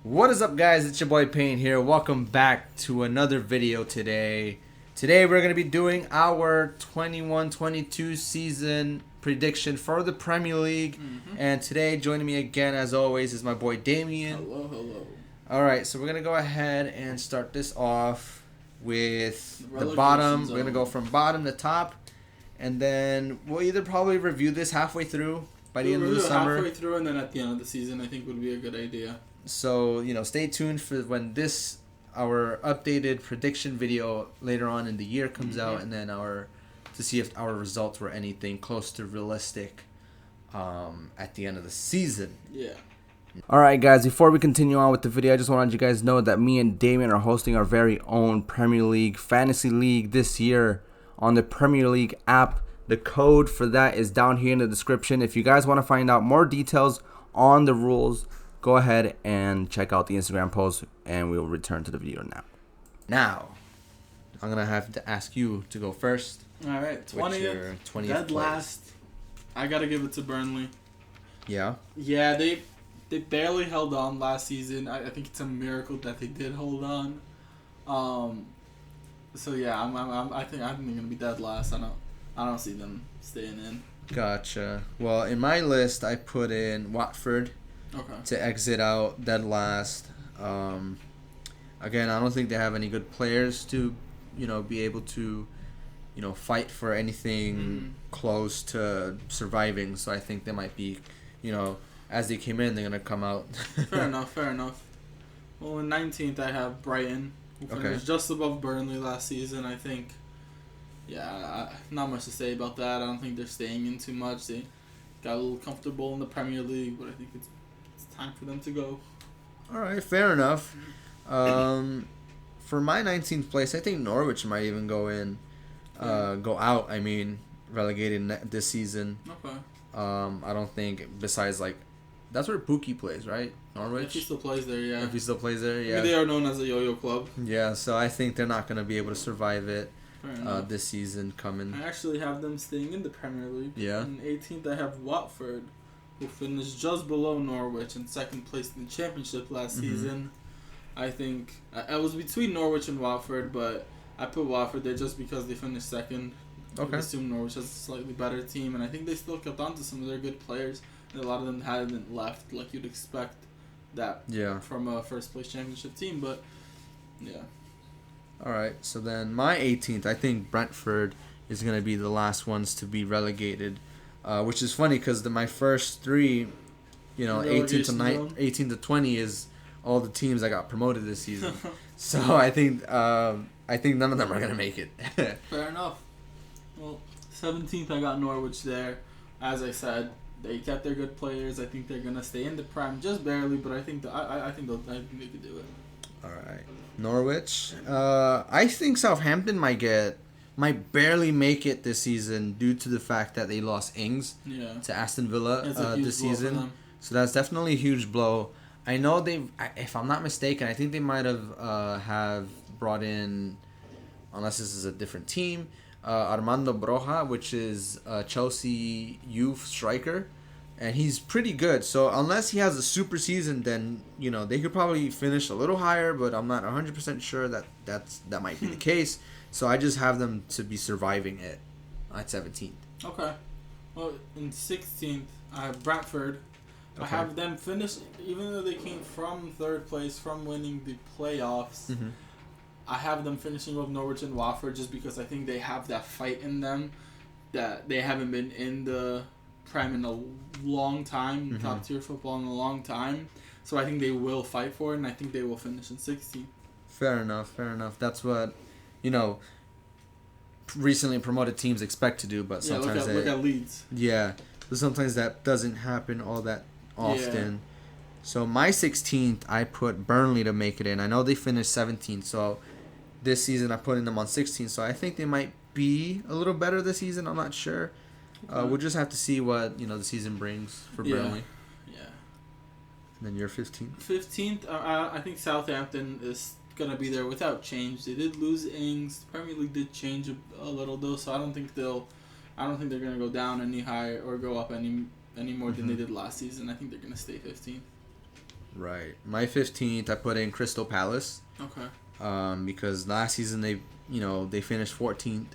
What is up, guys? It's your boy Payne here. Welcome back to another video today. Today we're going to be doing our 21-22 season prediction for the Premier League. And today joining me again as always is my boy Damien. Hello. Alright, so we're going to go ahead and start this off with the bottom. We're going to go from bottom to top. And then we'll either probably review this halfway through by the end of the summer. Halfway through and then at the end of the season I think would be a good idea. So, stay tuned for when our updated prediction video later on in the year comes out, and then to see if our results were anything close to realistic at the end of the season. Yeah. Alright, guys, before we continue on with the video, I just wanted you guys to know that me and Damien are hosting our very own Premier League Fantasy League this year on the Premier League app. The code for that is down here in the description. If you guys want to find out more details on the rules, go ahead and check out the Instagram post, and we'll return to the video now. Now, I'm going to have to ask you to go first. All right, 20th dead last. I got to give it to Burnley. Yeah? Yeah, they barely held on last season. I think it's a miracle that they did hold on. So yeah, I think they're going to be dead last. I don't see them staying in. Gotcha. Well, in my list, I put in Watford. Okay. To exit out dead last. Again, I don't think they have any good players to, be able to, fight for anything close to surviving. So I think they might be, as they came in, they're gonna come out. Fair enough. Well, in 19th, I have Brighton, who finished just above Burnley last season. I think, not much to say about that. I don't think they're staying in too much. They got a little comfortable in the Premier League, but I think it's time for them to go. All right, fair enough. For my 19th place, I think Norwich might even go out. I mean, relegated this season. Okay. I don't think besides that's where Pookie plays, right? Norwich. If he still plays there, yeah. If he still plays there, yeah. I mean, they are known as a yo-yo club. Yeah, so I think they're not gonna be able to survive it this season coming. I actually have them staying in the Premier League. Yeah. In 18th, I have Watford, who finished just below Norwich in second place in the Championship last season. I think I was between Norwich and Watford, but I put Watford there just because they finished second. Okay. I assume Norwich has a slightly better team, and I think they still kept on to some of their good players. And a lot of them hadn't left like you'd expect that from a first place Championship team, but yeah. All right, so then my 18th, I think Brentford is going to be the last ones to be relegated. Which is funny because my first three, 18 to 20 is all the teams that got promoted this season. So I think none of them are gonna make it. Fair enough. Well, 17th I got Norwich there. As I said, they kept their good players. I think they're gonna stay in the Prem just barely, but I think I think they could do it. All right, Norwich. I think Southampton might barely make it this season due to the fact that they lost Ings to Aston Villa this season. So that's definitely a huge blow. I know if I'm not mistaken, I think they might have brought in, unless this is a different team, Armando Broja, which is a Chelsea youth striker, and he's pretty good. So unless he has a super season, then they could probably finish a little higher, but I'm not 100% sure that might be the case. So I just have them to be surviving it at 17th. Okay. Well, in 16th, I have Brentford. Okay. I have them finish, even though they came from third place, from winning the playoffs. I have them finishing with Norwich and Watford just because I think they have that fight in them that they haven't been in the Prem in a long time, top tier football in a long time. So I think they will fight for it, and I think they will finish in 16th. Fair enough. That's what recently promoted teams expect to do, but sometimes look at Leeds. Yeah, but sometimes that doesn't happen all that often. Yeah. So my 16th, I put Burnley to make it in. I know they finished 17th, so this season I put in them on 16th. So I think they might be a little better this season. I'm not sure. We'll just have to see what the season brings for Burnley. Yeah. And then your 15th. 15th, I think Southampton is gonna be there without change. They did lose Ings. The Premier League did change a little though, so I don't think they're gonna go down any higher or go up any more than they did last season. I think they're gonna stay 15th. Right. My 15th, I put in Crystal Palace. Okay. Because last season they finished 14th,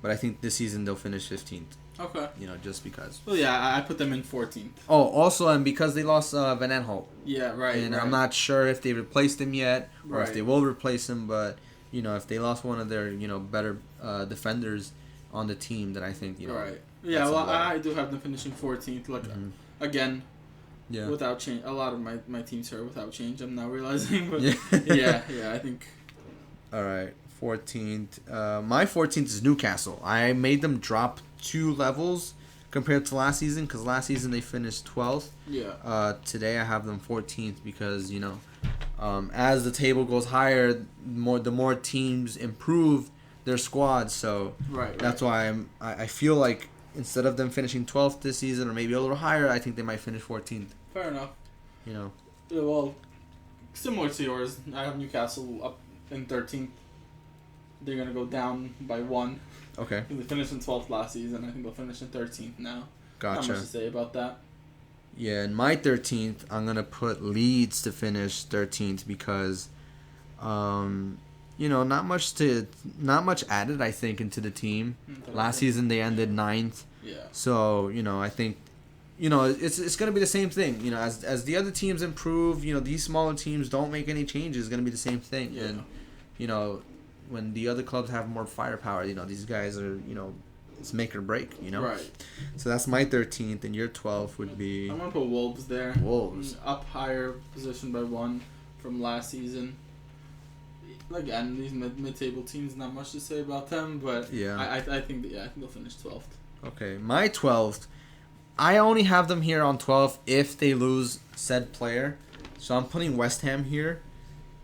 but I think this season they'll finish 15th. Okay. Just because. Well, yeah, I put them in 14th. Oh, also, and because they lost Van Aanholt. Yeah, right. And I'm not sure if they replaced him yet, or right. if they will replace him, but, if they lost one of their, better defenders on the team, then I think, Right. Yeah, well, I do have them finishing 14th. Like, again, without change. A lot of my teams are without change, I'm now realizing. But yeah, I think. All right, 14th. My 14th is Newcastle. I made them drop 2 levels compared to last season, because last season they finished 12th. Yeah. Today I have them 14th because, as the table goes higher, the more teams improve their squad. So that's why I feel like instead of them finishing 12th this season or maybe a little higher, I think they might finish 14th. Fair enough. Yeah, well, similar to yours, I have Newcastle up in 13th. They're going to go down by 1. Okay. They finished in 12th last season. I think they'll finish in 13th now. Gotcha. Not much to say about that. Yeah, in my 13th, I'm going to put Leeds to finish 13th because, not much added, I think, into the team. Last season, they ended 9th. Yeah. So, I think, it's going to be the same thing. As the other teams improve, these smaller teams don't make any changes. It's going to be the same thing. Yeah. And, when the other clubs have more firepower, these guys are, it's make or break, Right. So that's my 13th, and your 12th would be... I'm going to put Wolves there. Wolves. Up higher position by 1 from last season. Again, these mid-table teams, not much to say about them, but I think they'll finish 12th. Okay, my 12th, I only have them here on 12th if they lose said player. So I'm putting West Ham here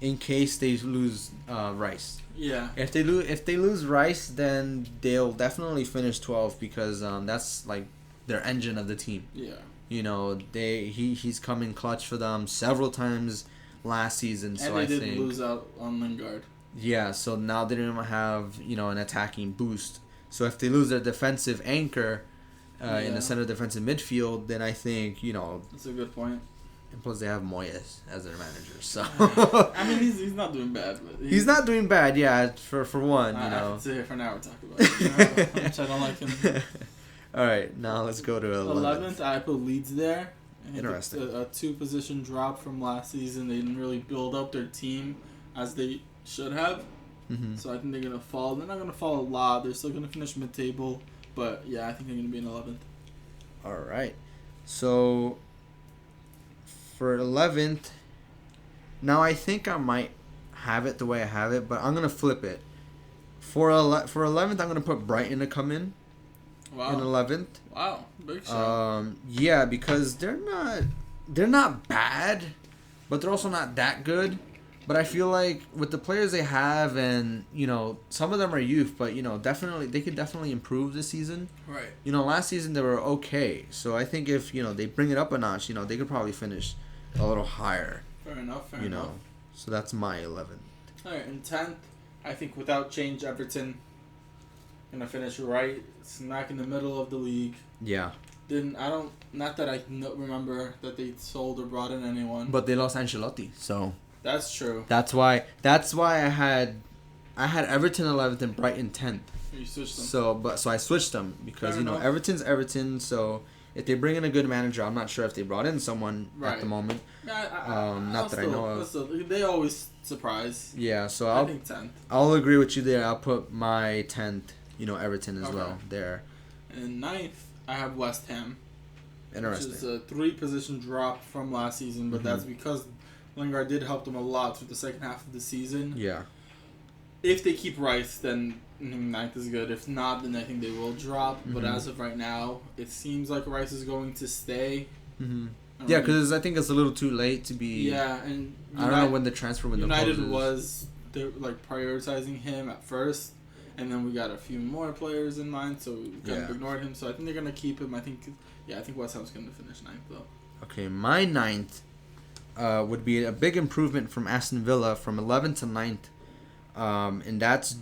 in case they lose Rice. Yeah. If they lose Rice, then they'll definitely finish 12th because that's like their engine of the team. Yeah. He's come in clutch for them several times last season. So and they did lose out on Lingard. Yeah, so now they don't have an attacking boost. So if they lose their defensive anchor in the center defensive midfield, then I think that's a good point. And plus, they have Moyes as their manager. So I mean, he's not doing bad. But he's not doing bad. Yeah, for one, I can sit here for an hour and talk about it. How much I don't like him. All right, now let's go to 11th. I put Leeds there. Interesting. A 2-position drop from last season. They didn't really build up their team as they should have. Mm-hmm. So I think they're gonna fall. They're not gonna fall a lot. They're still gonna finish mid-table. But yeah, I think they're gonna be in 11th. All right. So for 11th, now I think I might have it the way I have it, but I'm gonna flip it. For 11th, I'm gonna put Brighton to come in. Wow. In 11th. Wow, big shot. Yeah, because they're not bad, but they're also not that good. But I feel like with the players they have, and some of them are youth, but they could definitely improve this season. Right. Last season they were okay, so I think if they bring it up a notch, they could probably finish a little higher. Fair enough. Fair enough. So that's my 11th. All right, and 10th, I think without change, Everton gonna finish right smack in the middle of the league. Yeah. Not that I remember that they sold or brought in anyone. But they lost Ancelotti, so. That's true. That's why I had Everton 11th and Brighton 10th. You switched them. So I switched them because Everton's Everton. So if they bring in a good manager, I'm not sure if they brought in someone at the moment. Not that I know of. They always surprise. Yeah, so I think 10th. I'll agree with you there. I'll put my 10th, Everton as well there. And 9th, I have West Ham. Interesting. Which is a 3-position drop from last season, but that's because Lingard did help them a lot through the second half of the season. Yeah. If they keep Rice, then 9th is good. If not, then I think they will drop. But as of right now, it seems like Rice is going to stay. Mm-hmm. Yeah, because I think it's a little too late to be... Yeah, and... I don't know when the transfer window closes. United was prioritizing him at first, and then we got a few more players in mind, so we kind of ignored him. So I think they're going to keep him. I think West Ham's going to finish 9th, though. Okay, my 9th would be a big improvement from Aston Villa from 11th to 9th. And that's...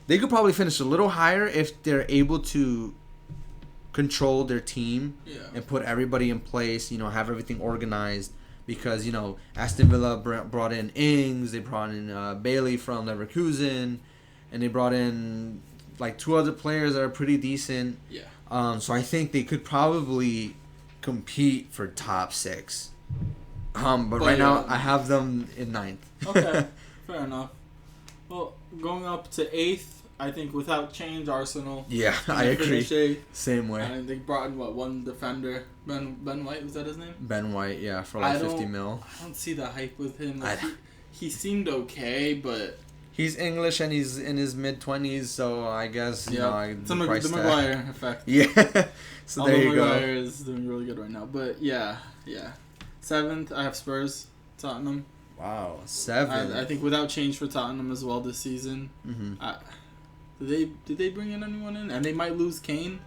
They could probably finish a little higher if they're able to control their team and put everybody in place, have everything organized. because Aston Villa brought in Ings, they brought in Bailey from Leverkusen, and they brought in like 2 other players that are pretty decent. Yeah. So I think they could probably compete for top 6. But right now I have them in 9th. Okay, fair enough. Well, going up to 8th, I think without change, Arsenal. Yeah, I agree. Same way. And they brought in one defender, Ben White, was that his name? Ben White, yeah, for like 50 mil. I don't see the hype with him. Like, he seemed okay, but he's English and he's in his mid-20s, so I guess it's the Maguire effect. Yeah, so although there you go. Maguire is doing really good right now, but yeah. 7th, I have Spurs, Tottenham. Wow, 7. I think without change for Tottenham as well this season. Mm-hmm. Did they bring in anyone in? And they might lose Kane.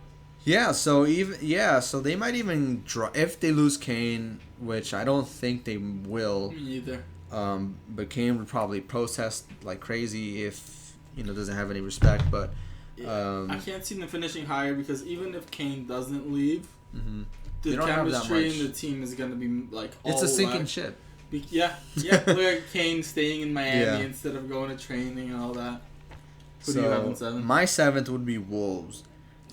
Yeah, so they might even draw if they lose Kane, which I don't think they will. Me either. But Kane would probably protest like crazy if doesn't have any respect. But I can't see them finishing higher because even if Kane doesn't leave, mm-hmm. the chemistry in the team is gonna be like all it's a sinking ship. Yeah. Look at Kane staying in Miami instead of going to training and all that. Who do you have in 7th? My 7th would be Wolves.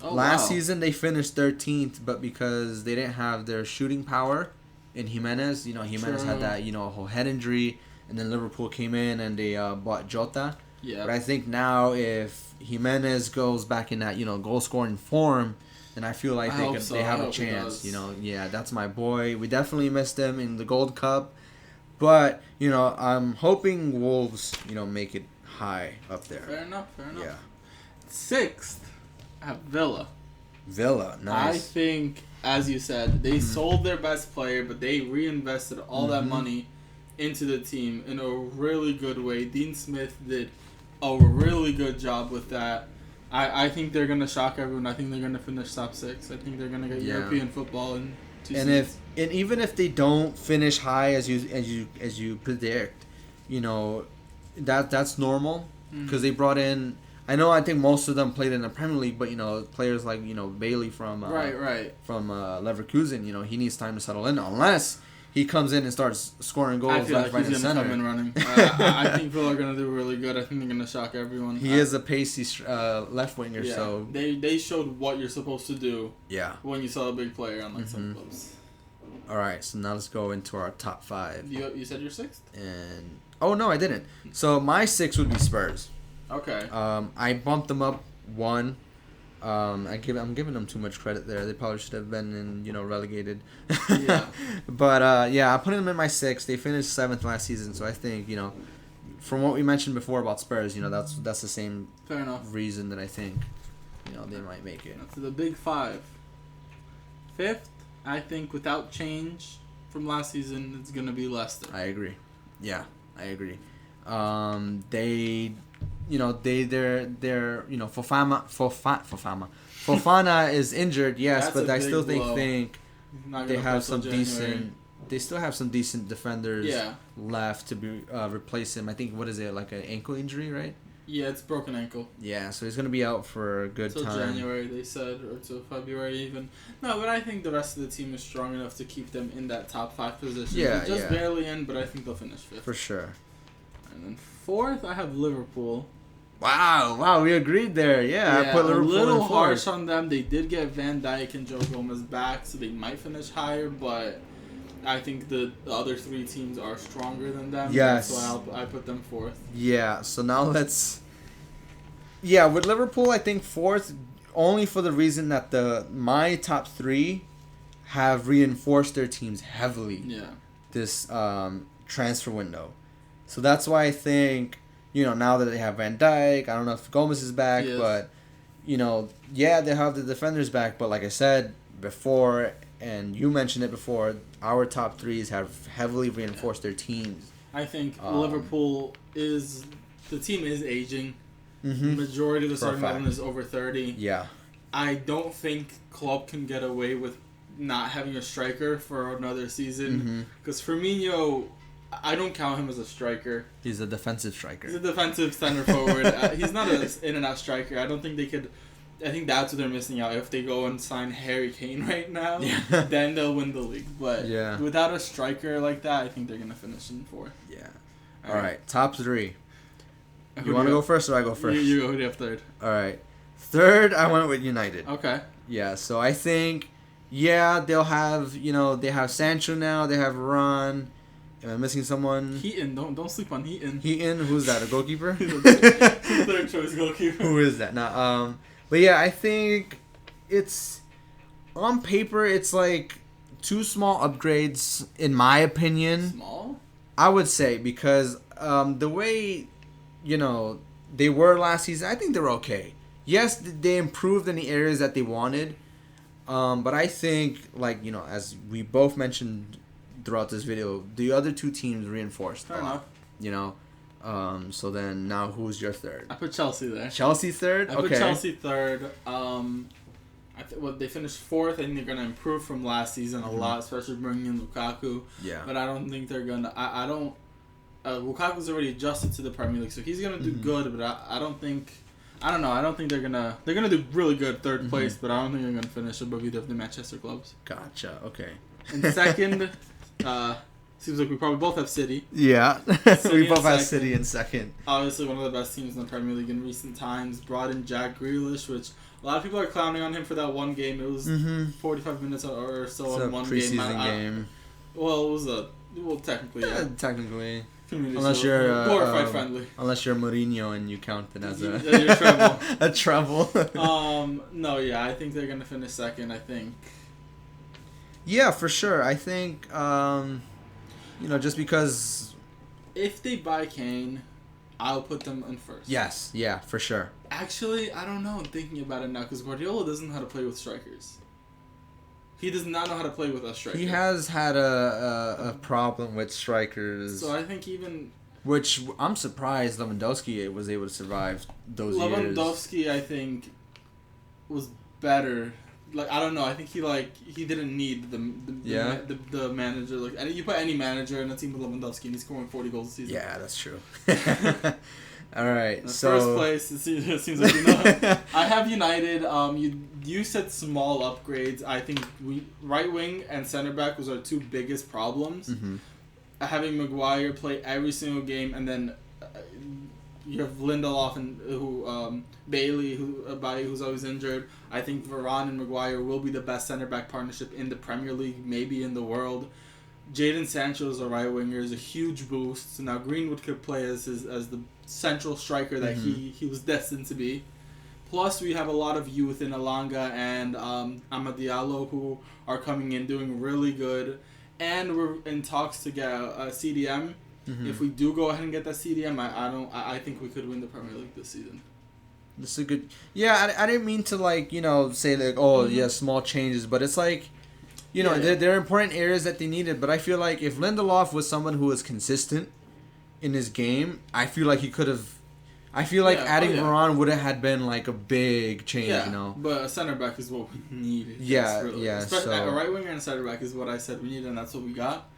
Last season they finished 13th, but because they didn't have their shooting power in Jimenez, Jimenez had that whole head injury, and then Liverpool came in and they bought Jota. Yeah. But I think now if Jimenez goes back in that goal scoring form, then I feel like they have a chance. Yeah, that's my boy. We definitely missed him in the Gold Cup, but I'm hoping Wolves make it high up there. Fair enough. Yeah. 6th, I have Villa. Villa, nice. I think, as you said, they sold their best player, but they reinvested all that money into the team in a really good way. Dean Smith did a really good job with that. I think they're gonna shock everyone. I think they're gonna finish top 6. I think they're gonna get European football in 2 seasons. And even if they don't finish high as you predict, that's normal because they brought in. I think most of them played in the Premier League, but players like Bailey from from Leverkusen, he needs time to settle in unless he comes in and starts scoring goals. I feel like he's gonna come in running. I think Villa are gonna do really good. I think they're gonna shock everyone. He is a pacey left winger, so they showed what you're supposed to do. Yeah. When you saw a big player on some clubs. All right, so now let's go into our top 5. You said your 6th? And no, I didn't. So my 6 would be Spurs. Okay. I bumped them up 1. I'm giving them too much credit there. They probably should have been relegated. Yeah. But I put them in my 6. They finished 7th last season, so I think from what we mentioned before about Spurs, that's the same fair enough reason that I think they might make it. That's the big 5. 5th, I think without change from last season, it's gonna be Leicester. I agree. Yeah, I agree. They're Fofana is injured, yes, but I still think they have some decent. They still have some decent defenders left to be replace him. I think what is it, like an ankle injury, right? Yeah, it's broken ankle. Yeah, so he's gonna be out for a good time. Till January, they said, or till February even. No, but I think the rest of the team is strong enough to keep them in that top 5 position. Yeah, just barely in, but I think they'll finish 5th. For sure. And then 4th, I have Liverpool. Wow, we agreed there. Yeah, I put Liverpool a little in 4th. harsh on them. They did get Van Dijk and Joe Gomez back, so they might finish higher, but I think the other 3 teams are stronger than them. Yes. That's why I put them 4th. Yeah, so now let's... Yeah, with Liverpool, I think 4th, only for the reason that my top 3 have reinforced their teams heavily this transfer window. So that's why I think, now that they have Van Dijk, I don't know if Gomez is back, but, they have the defenders back. But like I said before, and you mentioned it before, our top 3s have heavily reinforced their teams. I think Liverpool the team is aging. Mm-hmm. Majority of the starting eleven is over 30. Yeah. I don't think Klopp can get away with not having a striker for another season. Because Firmino, I don't count him as a striker. He's a defensive striker. He's a defensive center forward. He's not an in-and-out striker. I don't think they could I think that's what they're missing out. If they go and sign Harry Kane right now, then they'll win the league. But without a striker like that, I think they're gonna finish in 4th. Yeah. All right. Top 3. You want to go first or I go first? You go. Who do you have 3rd? All right. 3rd, I went with United. Okay. Yeah. So I think, they'll have, they have Sancho now. They have Varane. Am I missing someone? Heaton. Don't sleep on Heaton. Heaton. Who's that? A goalkeeper? He's a 3rd choice goalkeeper. Who is that? Nah. But yeah, I think it's on paper. It's like 2 small upgrades, in my opinion. Small? I would say because the way, they were last season, I think they were okay. Yes, they improved in the areas that they wanted, but I think, as we both mentioned throughout this video, the other 2 teams reinforced Fair enough. So then now who's your 3rd? I put Chelsea there. Chelsea 3rd? I put Chelsea 3rd. They finished 4th. I think they're going to improve from last season a lot, especially bringing in Lukaku. Yeah. But I don't think they're going to... I don't... Lukaku's already adjusted to the Premier League, so he's going to do good, but I don't think... I don't know. I don't think they're gonna do really good 3rd place, but I don't think they're gonna finish above either of the Manchester clubs. Gotcha. Okay. And 2nd, seems like we probably both have City. Yeah, we both have City in 2nd. Obviously, one of the best teams in the Premier League in recent times. Brought in Jack Grealish, which a lot of people are clowning on him for that one game. It was 45 minutes or so in one game. Well, it was technically. Yeah, technically. Unless you're glorified friendly. Unless you're Mourinho and you count it as a treble. A treble. No, yeah, I think they're gonna finish 2nd. I think. Yeah, for sure. I think, just because. If they buy Kane, I'll put them in 1st. Yes, yeah, for sure. Actually, I don't know. I'm thinking about it now because Guardiola doesn't know how to play with strikers. He does not know how to play with a striker. He has had a problem with strikers. So I think even... Which I'm surprised Lewandowski was able to survive those years. Lewandowski, I think, was better. I don't know. I think he didn't need the manager. You put any manager in a team with Lewandowski and he's scoring 40 goals a season. Yeah, that's true. All right, first place, it seems like I have United. You said small upgrades. I think right wing and center back was our 2 biggest problems. Mm-hmm. Having Maguire play every single game, and then you have Lindelof and Bailey, who's always injured. I think Varane and Maguire will be the best center back partnership in the Premier League, maybe in the world. Jadon Sancho as a right winger is a huge boost. So now Greenwood could play as the central striker that he was destined to be. Plus, we have a lot of youth in Alanga and Amad Diallo who are coming in doing really good. And we're in talks to get a CDM. Mm-hmm. If we do go ahead and get that CDM, I think we could win the Premier League this season. This is a good... Yeah, I didn't mean to say small changes, but it's like... There are important areas that they needed, but I feel like if Lindelof was someone who was consistent in his game, I feel like he could have... I feel like adding Varane would have had been like a big change, But a center back is what we need. So a right winger and a center back is what I said we need, and that's what we got.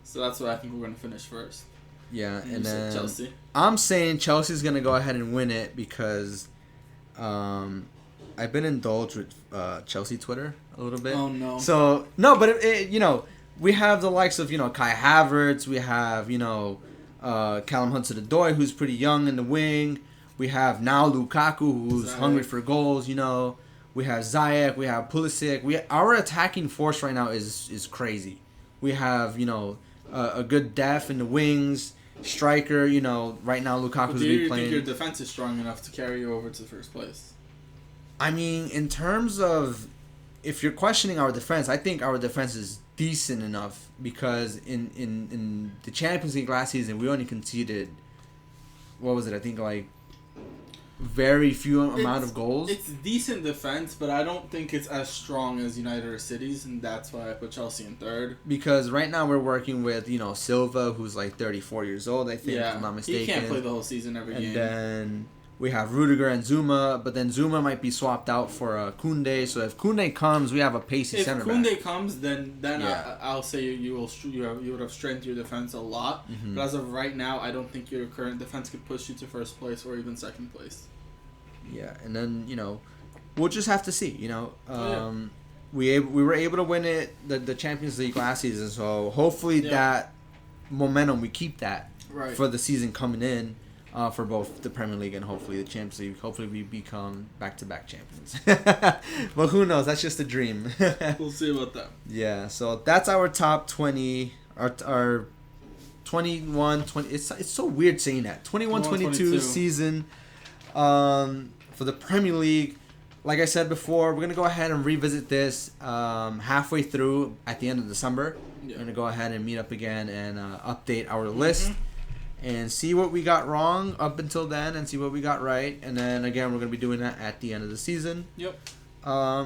So that's what I think we're going to finish first. Yeah, and then Chelsea. I'm saying Chelsea's going to go ahead and win it because I've been indulged with Chelsea Twitter a little bit. Oh, no. So, no, but, we have the likes of, Kai Havertz. We have, Callum Hudson-Odoi, who's pretty young in the wing. We have now Lukaku, who's hungry for goals, We have Ziyech. We have Pulisic. Our attacking force right now is crazy. We have, a good depth in the wings. Striker, right now Lukaku's do you playing. think your defense is strong enough to carry you over to first place? I mean, in terms of, if you're questioning our defense, I think our defense is decent enough because in the Champions League last season we only conceded, what was it? I think very few amount of goals. It's decent defense, but I don't think it's as strong as United or City's, and that's why I put Chelsea in third. Because right now we're working with, Silva, who's 34 years old, I think, if I'm not mistaken. He can't play the whole season every game. And then we have Rudiger and Zuma, but then Zuma might be swapped out for Koundé. So if Koundé comes, we have a pacey center back. If Koundé comes, then I'll say you would have strengthened your defense a lot. Mm-hmm. But as of right now, I don't think your current defense could push you to first place or even second place. Yeah, and then we'll just have to see. You know, we were able to win it the Champions League last season, so hopefully that momentum we keep that for the season coming in. For both the Premier League and hopefully the Champions League. Hopefully we become back-to-back champions. But who knows? That's just a dream. We'll see about that. Yeah, so that's our top 20. Our 21, 20. It's so weird saying that. 21-22 season for the Premier League. Like I said before, we're going to go ahead and revisit this halfway through at the end of December. Yeah. We're going to go ahead and meet up again and update our list. And see what we got wrong up until then and see what we got right. And then, again, we're going to be doing that at the end of the season. Yep.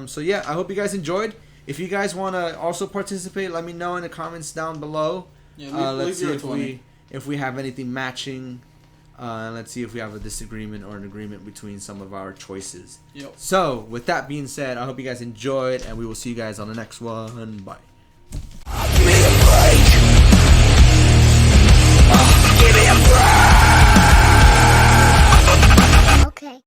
So, yeah, I hope you guys enjoyed. If you guys want to also participate, let me know in the comments down below. Yeah, let's see if we have anything matching. Let's see if we have a disagreement or an agreement between some of our choices. Yep. So, with that being said, I hope you guys enjoyed. And we will see you guys on the next one. Bye.